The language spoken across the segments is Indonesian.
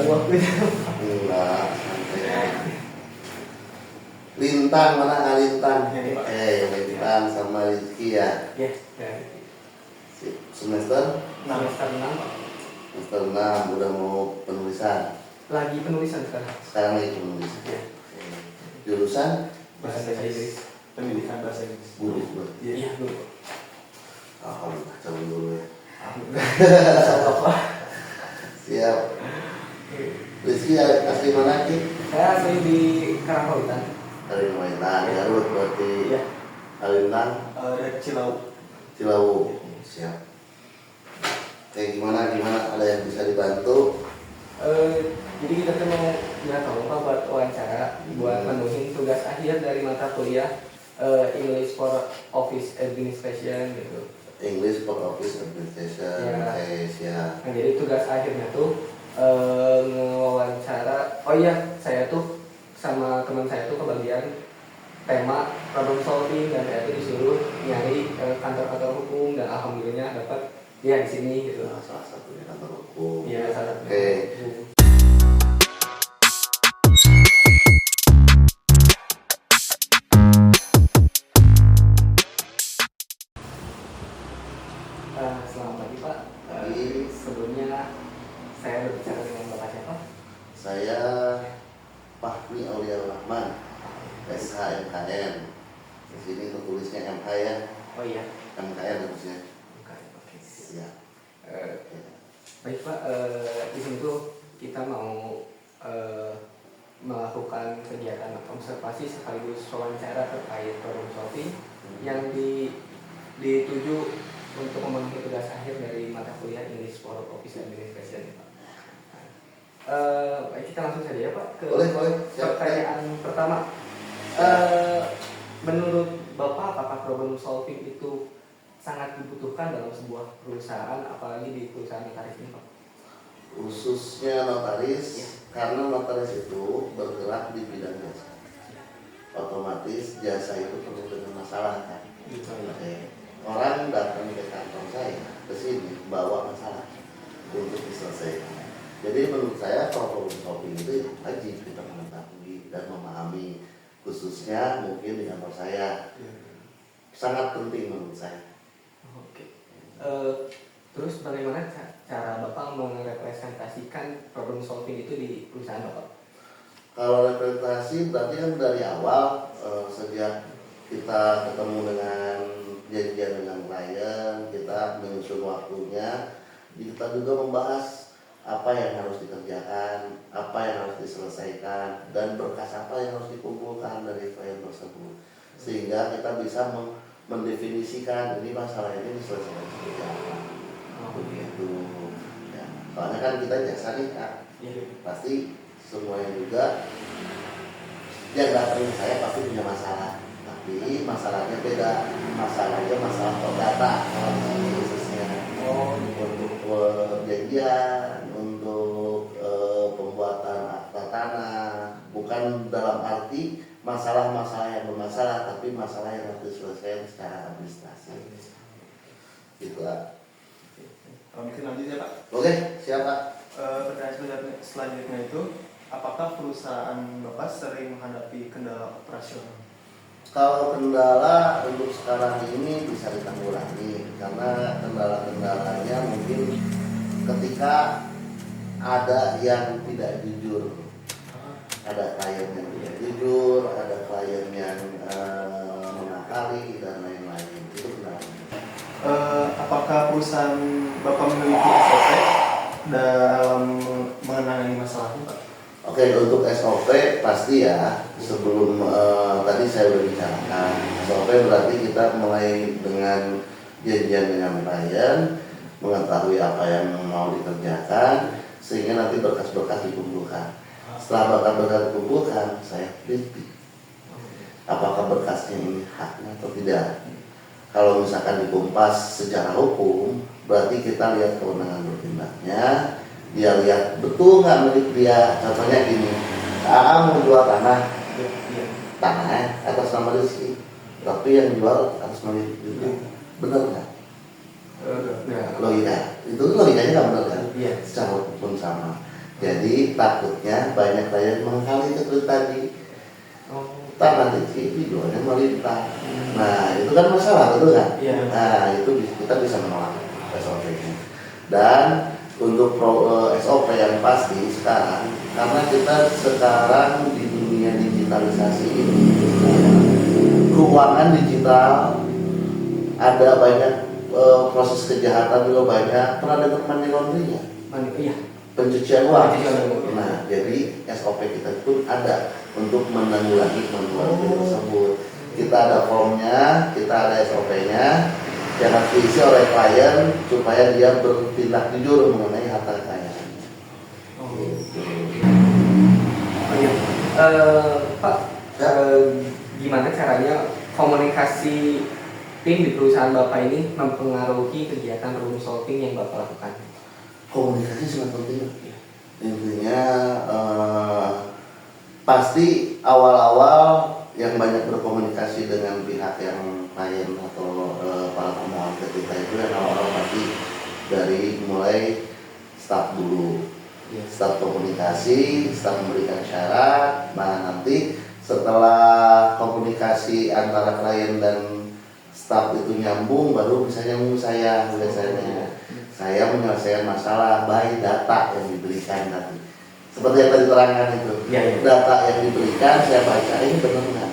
waktunya. Enggak, santai. Lintang mana nggak Lintang? Lintang sama Rizky ya. Ya, ya. Semester? Semester 6 Pak. Semester 6 udah mau penulisan. Lagi penulisan sekarang. Sekarang lagi penulisan. Ya. Jurusan? Bahasa Inggris. Pendidikan bahasa Inggris. Guru. Iya, dulu. Alhamdulillah, calon guru ya. Alhamdulillah. Siap. Rizky asli mana Ki? Saya asli di Karangpawitan. Kalimantan, Garut berarti. Iya. Kalimantan, Dari Cilau. Cilawu. Siap. Gimana? Ada yang bisa dibantu? Jadi kita tuh mau tahu Pak buat wawancara, buat memenuhi tugas akhir dari mata kuliah English for Office Administration gitu. English for Office Administration. Ya. Siap. Nah, jadi tugas akhirnya tuh ngewawancara. Oh iya, saya tuh sama teman saya tuh kebagian tema problem solving dan saya tuh disuruh nyari kantor-kantor hukum dan alhamdulillah dapat dia di sini gitu. Salah satunya kantor hukum. Iya, salah satu. Oke. Selamat pagi Pak. Pagi. Sebelumnya saya berbicara dengan Bapak siapa? Saya Fahmi Aulia Rahman, SHMKN. Di sini tertulisnya MH ya. Oh iya. MKN harusnya. Oke. Siap. Baik Pak, di sini tuh kita mau melakukan kegiatan observasi sekaligus wawancara terkait problem solving yang dituju untuk memenuhi tugas akhir dari mata kuliah English for Office Administration. Baik, kita langsung saja ya Pak ke Boleh. pertanyaan pertama. Menurut Bapak, apakah problem solving itu sangat dibutuhkan dalam sebuah perusahaan, apalagi di perusahaan notaris ini Pak? Khususnya notaris, karena notaris itu bergerak di bidang jasa. Otomatis jasa itu penuh dengan masalah kan. Oke. Orang datang ke kantor saya ke sini bawa masalah untuk diselesaikan. Jadi menurut saya problem solving itu wajib kita mengetahui dan memahami, khususnya mungkin di kantor saya. Sangat penting menurut saya. Oke. Terus bagaimana cara Bapak merepresentasikan problem solving itu di perusahaan Bapak? Kalau representasi berarti kan dari awal sejak kita ketemu dengan janjian dengan klien, kita menyusun waktunya, kita juga membahas apa yang harus dikerjakan, apa yang harus diselesaikan, dan berkas apa yang harus dikumpulkan dari klien tersebut, sehingga kita bisa mendefinisikan ini masalah ini diselesaikan seperti apa. Begitu. Ya. Soalnya kan kita jasa nih Kak, pasti semuanya juga yang datang ke saya pasti punya masalah, tapi masalahnya beda. Masalahnya masalah perdata khususnya. Untuk perjanjian, untuk pembuatan akta tanah, bukan dalam arti masalah-masalah yang bermasalah, tapi masalah yang harus diselesaikan secara administrasi. Gitu lah. Mungkin lanjut ya Pak. Oke, siapa? Pertanyaan selanjutnya itu, apakah perusahaan Bapak sering menghadapi kendala operasional? Kalau kendala untuk sekarang ini bisa ditanggulangi, karena kendala-kendalanya mungkin ketika ada yang tidak jujur, ada klien yang tidak jujur, ada klien yang mengakali dan lain-lain. Itu kendalanya. Apakah perusahaan Bapak memiliki SOP dalam menangani masalah itu Pak? Oke, untuk SOP pasti ya. Sebelum tadi saya sudah bicarakan, SOP berarti kita mulai dengan janjian dengan klien, mengetahui apa yang mau dikerjakan, sehingga nanti berkas-berkas dikumpulkan. Setelah berkas-berkas dikumpulkan, saya teliti apakah berkasnya ini haknya atau tidak. Kalau misalkan dikumpas secara hukum, berarti kita lihat kewenangan bertindaknya. Dia lihat betul nggak milik dia. Contohnya gini, mau jual tanah atas nama Rizky, tapi yang jual atas nama Rizky, benar nggak? Logika itu logikanya nggak benar kan? Iya. Secara hukum sama. Jadi takutnya banyak klien mengkali itu tadi. Oh. Nanti videonya melintang. Nah itu kan masalah, betul kan? Iya. Nah itu kita bisa menolak SOP-nya. Dan untuk SOP yang pasti sekarang, karena kita sekarang di dunia digitalisasi ini, keuangan digital, ada banyak proses kejahatan juga banyak. Pernah dengar money laundry-nya? Iya. Pencucian uang. Pencucian uang. Nah, jadi SOP kita pun ada untuk menanggulangi money laundry tersebut. Kita ada formnya, kita ada SOP-nya yang harus diisi oleh klien supaya dia bertindak jujur mengenai harta kekayaannya. Oh. Gitu. Iya. Pak, gimana caranya komunikasi tim di perusahaan Bapak ini mempengaruhi kegiatan problem solving yang Bapak lakukan? Komunikasi sangat penting. Intinya pasti awal-awal yang banyak berkomunikasi dengan pihak yang klien atau para pemohon ketika itu yang awal-awal pasti dari mulai staf dulu, staf komunikasi, staf memberikan syarat. Nah nanti setelah komunikasi antara klien dan staf itu nyambung, baru bisa nyambung saya biasanya. Saya menyelesaikan masalah by data yang diberikan tadi. Seperti yang tadi terangkan itu, data yang diberikan saya baca ini benar nggak?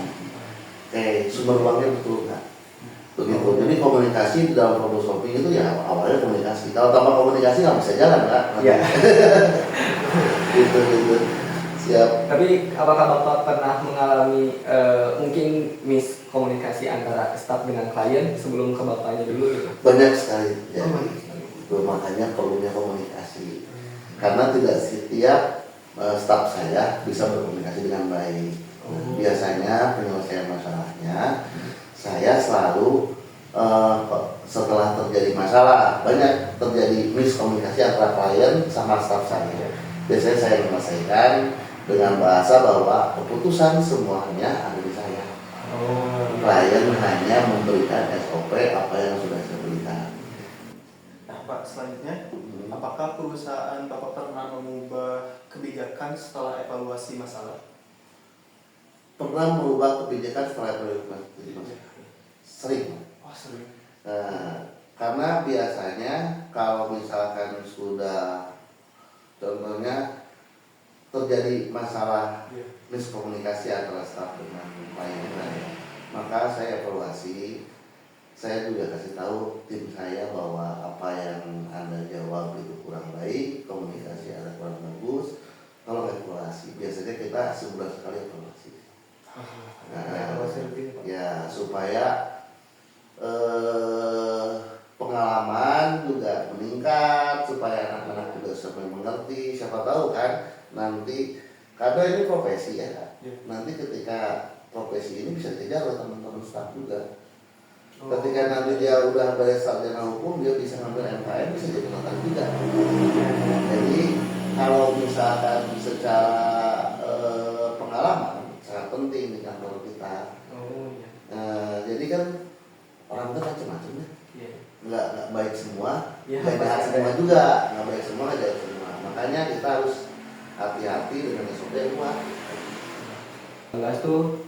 Sumber uangnya betul nggak? Begitu. Jadi komunikasi di dalam problem solving itu ya awalnya komunikasi. Kalau tanpa komunikasi nggak bisa jalan kan? Iya. gitu. Siap. Tapi apakah Bapak pernah mengalami mungkin miskomunikasi antara staf dengan klien sebelum ke Bapaknya dulu gitu? Banyak sekali. Ya. Itu makanya perlunya komunikasi. Karena tidak setiap staf saya bisa berkomunikasi dengan baik. Biasanya penyelesaian masalahnya saya selalu setelah terjadi masalah, banyak terjadi miskomunikasi antara klien sama staf saya. Biasanya saya menyelesaikan dengan bahasa bahwa keputusan semuanya ada di saya. Klien hanya memberikan SOP apa yang sudah saya berikan. Nah Pak, selanjutnya, apakah perusahaan Bapak pernah mengubah kebijakan setelah evaluasi masalah? Pernah merubah kebijakan setelah evaluasi masalah? Sering. Sering. Karena biasanya kalau misalkan sudah contohnya terjadi masalah miskomunikasi antara staf dengan klien, maka saya evaluasi. Saya juga kasih tahu tim saya bahwa apa yang Anda jawab itu kurang baik, komunikasi Anda kurang bagus. Tolong evaluasi. Biasanya kita sebulan sekali evaluasi. Ya supaya pengalaman juga meningkat, supaya anak-anak juga sampai mengerti. Siapa tahu kan nanti karena ini profesi ya. Nanti ketika profesi ini bisa dikejar oleh teman-teman staf juga. Ketika nanti dia udah beres sarjana hukum, dia bisa ngambil MKM, bisa jadi notar juga. Jadi kalau misalkan secara pengalaman sangat penting di kantor kita. Jadi kan orang itu macam-macam ya. Nggak baik semua, nggak jahat semua juga, nggak baik semua, nggak jahat semua. Makanya kita harus hati-hati dengan SOP yang kuat. Bahas tuh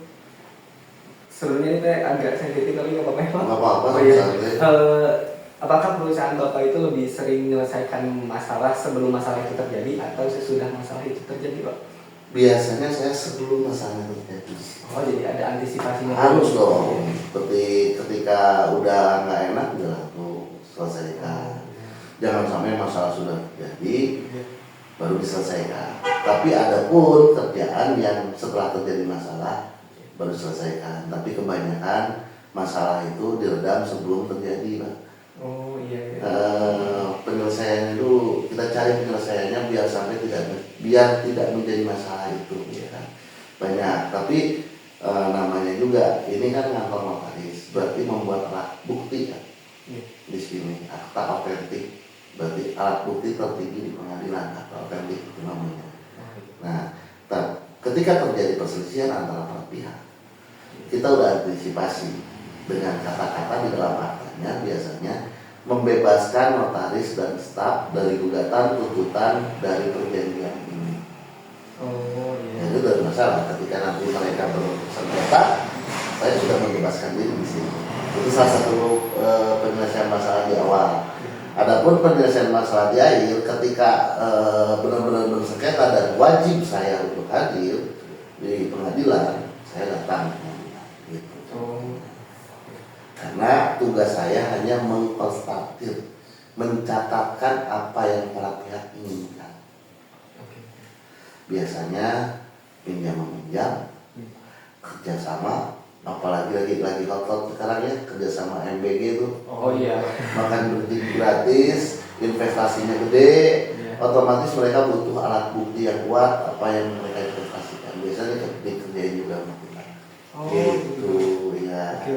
sebenarnya itu agak sensitif tapi nggak apa-apa. Nggak apa-apa. Apakah perusahaan Bapak itu lebih sering menyelesaikan masalah sebelum masalah itu terjadi atau sesudah masalah itu terjadi, Pak? Biasanya saya sebelum masalah terjadi. Oh, jadi ada antisipasinya. Harus dong. Seperti ketika udah nggak enak, udah tuh selesaikan. Jangan sampai masalah sudah terjadi baru diselesaikan. Tapi ada pun kerjaan yang setelah terjadi masalah baru selesaikan. Tapi kebanyakan masalah itu diredam sebelum terjadi, Pak. Oh iya. Penyelesaiannya dulu, kita cari penyelesaiannya biar tidak menjadi masalah itu, ya kan. Banyak. Tapi namanya juga ini kan kantor notaris, berarti membuat alat bukti kan. Di sini akta autentik, berarti alat bukti tertinggi di pengadilan, akta autentik itu namanya. Nah, ketika terjadi perselisihan antara para pihak, kita udah antisipasi dengan kata-kata di dalam aktanya biasanya membebaskan notaris dan staf dari gugatan tuntutan dari perjanjian ini. Oh iya. Itu dari masalah ketika nanti mereka bersengketa, saya sudah membebaskan diri di sini. Itu salah satu penyelesaian masalah di awal. Adapun penyelesaian masalah di akhir, ketika benar-benar bersengketa dan wajib saya untuk hadir di pengadilan, saya datang. Gitu. Oh. Karena tugas saya hanya mengkonstatir, mencatatkan apa yang para pihak inginkan. Oke. Biasanya pinjam meminjam, kerjasama, apalagi lagi hot sekarang ya, kerjasama MBG itu. Oh iya. Makan berhenti gratis, investasinya gede, Iya. otomatis mereka butuh alat bukti yang kuat apa yang mereka investasikan. Biasanya dikerjain juga sama kita. Oh Gitu ya. Oke.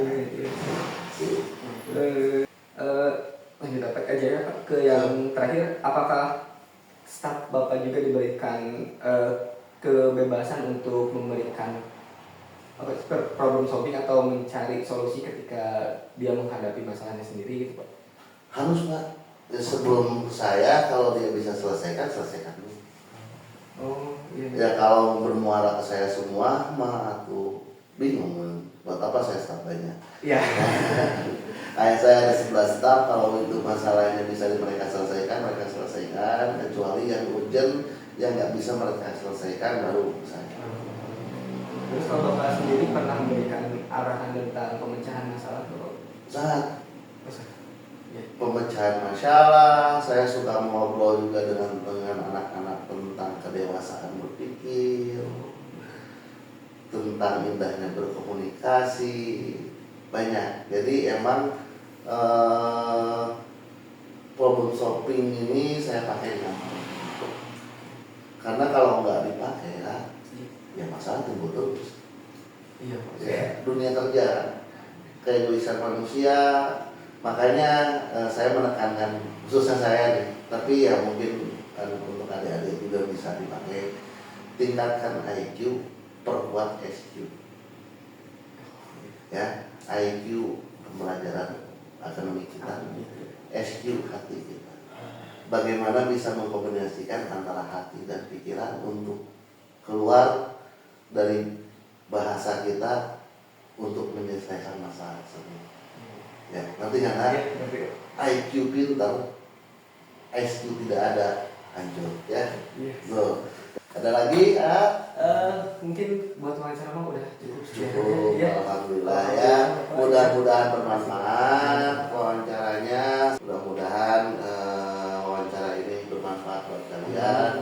Lanjut apa aja ya Pak ke yang terakhir, apakah staf Bapak juga diberikan kebebasan untuk memberikan problem solving atau mencari solusi ketika dia menghadapi masalahnya sendiri gitu Pak? Harus Pak. Ya, sebelum saya kalau dia bisa selesaikan dulu. Oh iya. Ya kalau bermuara ke saya semua, mah aku bingung buat apa saya staf banyak. Iya. Kayak saya ada 11 staf, kalau itu masalahnya bisa mereka selesaikan, kecuali yang urgent yang nggak bisa mereka selesaikan baru saya. Terus kalau Bapak sendiri pernah memberikan arahan tentang pemecahan masalah Bapak? Saat Ya. pemecahan masalah, saya suka ngobrol juga dengan anak-anak tentang kedewasaan berpikir, tentang indahnya berkomunikasi, banyak. Jadi emang problem solving ini saya pakai gampang. Karena kalau nggak dipakai ya masalah timbul terus. Iya Pak. Ya, dunia kerja, keegoisan manusia, makanya saya menekankan khususnya saya nih, tapi ya mungkin untuk adik-adik juga bisa dipakai, tingkatkan IQ, perkuat SQ. Ya, IQ pembelajaran akademik kita, SQ hati kita. Bagaimana bisa mengkombinasikan antara hati dan pikiran untuk keluar dari bahasa kita untuk menyelesaikan masalah tersebut. Ya, nanti kan IQ pintar, SQ tidak ada, hancur ya. So, ada lagi? Mungkin buat wawancara mah udah cukup. Cukup, Ya. alhamdulillah ya. Mudah-mudahan bermanfaat wawancaranya. Mudah-mudahan wawancara ini bermanfaat buat kalian,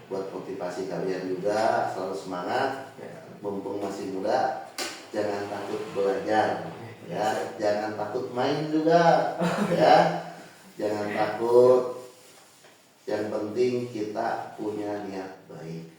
buat motivasi kalian juga. Selalu semangat, mumpung masih muda. Jangan takut belajar, ya. Jangan takut main juga, ya. Jangan takut. Yang penting kita punya niat baik.